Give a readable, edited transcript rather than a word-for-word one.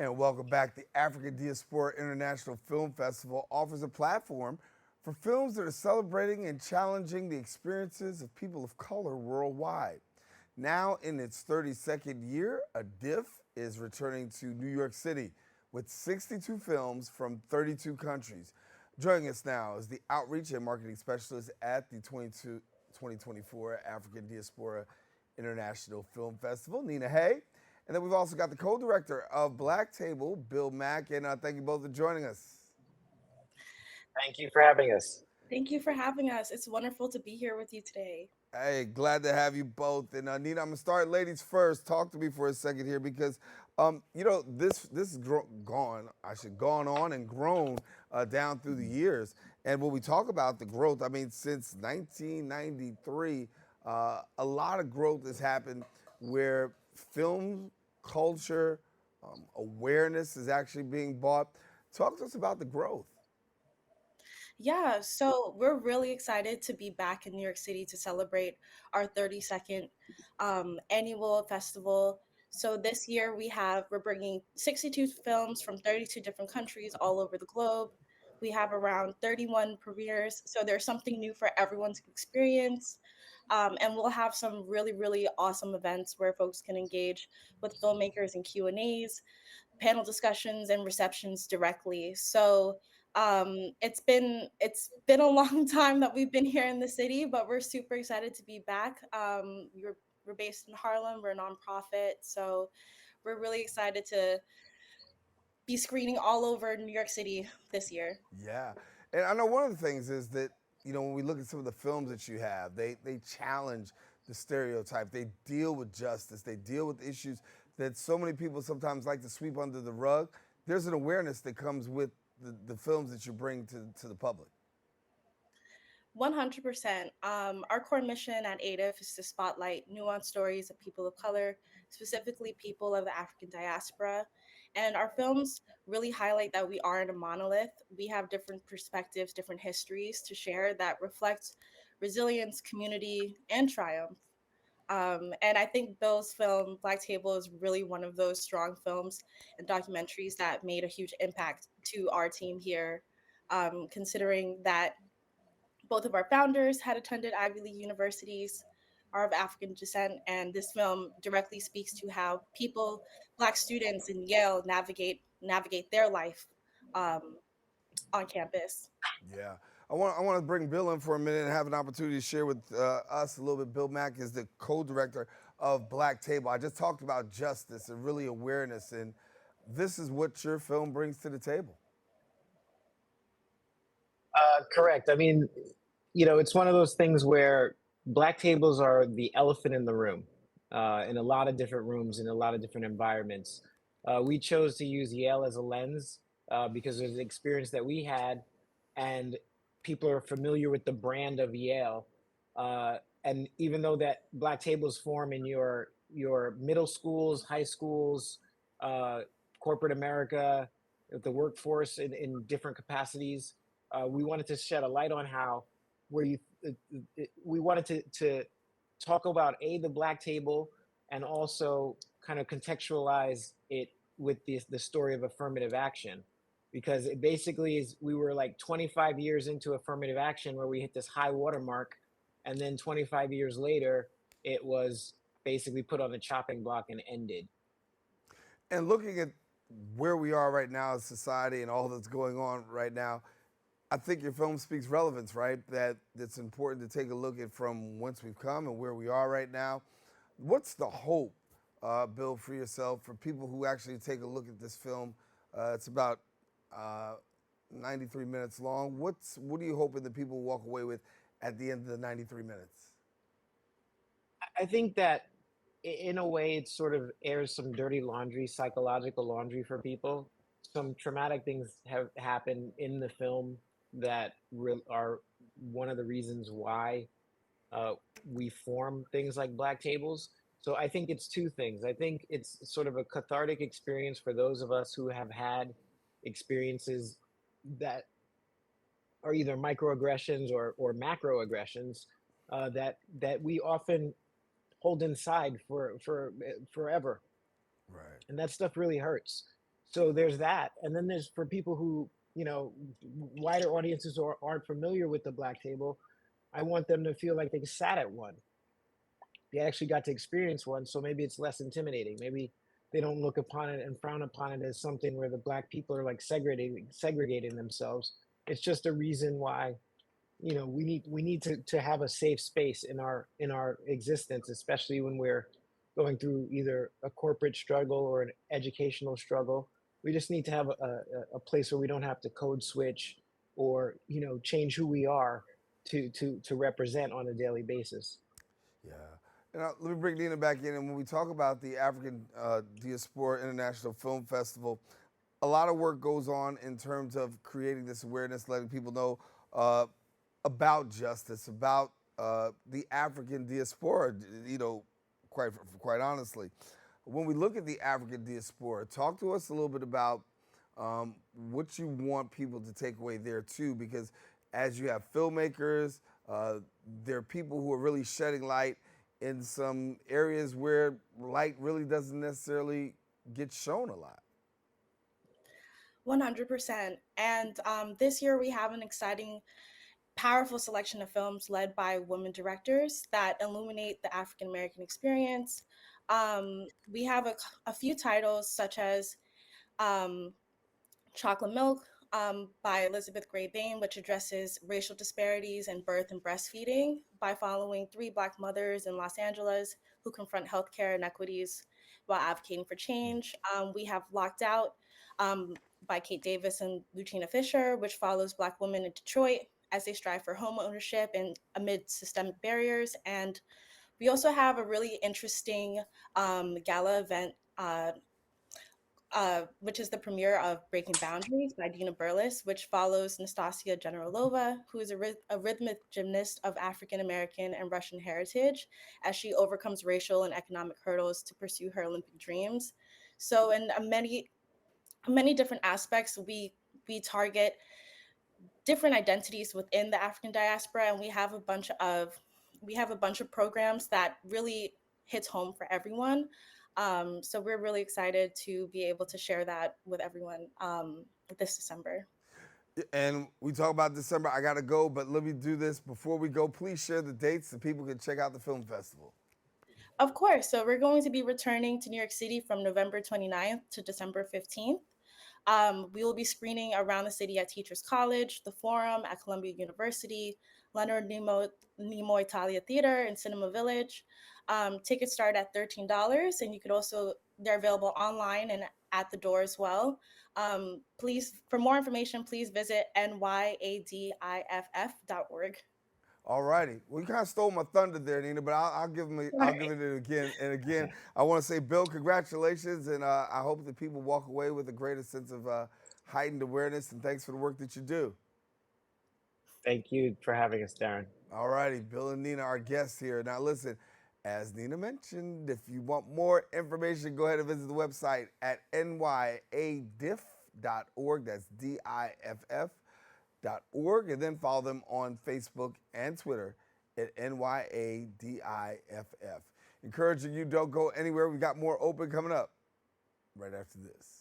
And welcome back. The African Diaspora International Film Festival offers a platform for films that are celebrating and challenging the experiences of people of color worldwide. Now, in its 32nd year, ADIF is returning to New York City with 62 films from 32 countries. Joining us now is the Outreach and Marketing Specialist at the 2024 African Diaspora International Film Festival, Nina Hay. And then we've also got the co-director of Black Table, Bill Mack, and thank you both for joining us. Thank you for having us. Thank you for having us. It's wonderful to be here with you today. Hey, glad to have you both. And Nina, I'm gonna start ladies first. Talk to me for a second here because, this has gone on and grown down through the years. And when we talk about the growth, I mean, since 1993, a lot of growth has happened where film culture awareness is actually being bought. Talk to us about the growth. Yeah, so we're really excited to be back in New York City to celebrate our 32nd annual festival. So this year we're bringing 62 films from 32 different countries all over the globe. We have around 31 premieres, so there's something new for everyone to experience. And we'll have some really, really awesome events where folks can engage with filmmakers and Q&As, panel discussions and receptions directly. So it's been a long time that we've been here in the city, but we're super excited to be back. We're based in Harlem. We're a nonprofit, so we're really excited to be screening all over New York City this year. Yeah, and I know one of the things is that when we look at some of the films that you have, they challenge the stereotype. They deal with justice. They deal with issues that so many people sometimes like to sweep under the rug. There's an awareness that comes with the films that you bring to the public. 100%. Our core mission at ADIF is to spotlight nuanced stories of people of color, specifically people of the African diaspora. And our films really highlight that we aren't a monolith. We have different perspectives, different histories to share that reflect resilience, community, and triumph. And I think Bill's film, Black Table, is really one of those strong films and documentaries that made a huge impact to our team here, considering that both of our founders had attended Ivy League universities, are of African descent, and this film directly speaks to how Black students in Yale navigate their life um, on campus. Yeah. I want to bring Bill in for a minute and have an opportunity to share with us a little bit. Bill Mack is the co-director of Black Table. I just talked about justice and really awareness, and this is what your film brings to the table. Correct. I mean, it's one of those things where black tables are the elephant in the room, in a lot of different rooms, in a lot of different environments. We chose to use Yale as a lens because it was an experience that we had, and people are familiar with the brand of Yale. And even though that black tables form in your middle schools, high schools, corporate America, the workforce in different capacities, we wanted to shed a light on how where you we wanted to talk about the black table and also kind of contextualize it with the story of affirmative action, because it basically is we were like 25 years into affirmative action where we hit this high watermark, and then 25 years later it was basically put on the chopping block and ended. And looking at where we are right now as society and all that's going on right now, I think your film speaks relevance, right? That it's important to take a look at from whence we've come and where we are right now. What's the hope, Bill, for yourself, for people who actually take a look at this film? It's about uh, 93 minutes long. What are you hoping that people walk away with at the end of the 93 minutes? I think that in a way it sort of airs some dirty laundry, psychological laundry for people. Some traumatic things have happened in the film that are one of the reasons why uh, we form things like black tables. So I think it's two things. I think it's sort of a cathartic experience for those of us who have had experiences that are either microaggressions or macroaggressions, that we often hold inside for forever, Right. and that stuff really hurts. So there's that. And then there's for people who, wider audiences or aren't familiar with the Black table, I want them to feel like they sat at one. They actually got to experience one, so maybe it's less intimidating. Maybe they don't look upon it and frown upon it as something where the Black people are like segregating themselves. It's just a reason why, we need to have a safe space in our existence, especially when we're going through either a corporate struggle or an educational struggle. We just need to have a place where we don't have to code switch or change who we are to represent on a daily basis. Yeah. And let me bring Nina back in. And when we talk about the African Diaspora International Film Festival, a lot of work goes on in terms of creating this awareness, letting people know about justice, about the African diaspora, quite honestly. When we look at the African diaspora, talk to us a little bit about what you want people to take away there too, because as you have filmmakers, there are people who are really shedding light in some areas where light really doesn't necessarily get shown a lot. 100%. And this year we have an exciting, powerful selection of films led by women directors that illuminate the African American experience. We have a few titles such as um, Chocolate Milk by Elizabeth Gray Bain, which addresses racial disparities in birth and breastfeeding by following three Black mothers in Los Angeles who confront healthcare inequities while advocating for change. We have Locked Out by Kate Davis and Lucina Fisher, which follows Black women in Detroit as they strive for home ownership and amid systemic barriers. And we also have a really interesting gala event which is the premiere of Breaking Boundaries by Dina Burles, which follows Nastasia Generalova, who is a rhythmic gymnast of African American and Russian heritage, as she overcomes racial and economic hurdles to pursue her Olympic dreams. So, in many different aspects, we target different identities within the African diaspora, and we have a bunch of programs that really hits home for everyone. So we're really excited to be able to share that with everyone this December. And we talk about December. I got to go, but let me do this. Before we go, please share the dates so people can check out the film festival. Of course. So we're going to be returning to New York City from November 29th to December 15th. We will be screening around the city at Teachers College, the Forum at Columbia University, Leonard Nimoy Italia Theater, and Cinema Village. Tickets start at $13, and they're available online and at the door as well. Please, for more information, please visit nyadiff.org. All righty. Well, you kind of stole my thunder there, Nina, but I'll give it again and again. I want to say, Bill, congratulations, and I hope that people walk away with a greater sense of heightened awareness. And thanks for the work that you do. Thank you for having us, Darren. All righty, Bill and Nina, our guests here. Now, listen, as Nina mentioned, if you want more information, go ahead and visit the website at nyadiff.org. That's DIFF.org, and then follow them on Facebook and Twitter at NYADIFF. Encouraging you, don't go anywhere. We got more open coming up right after this.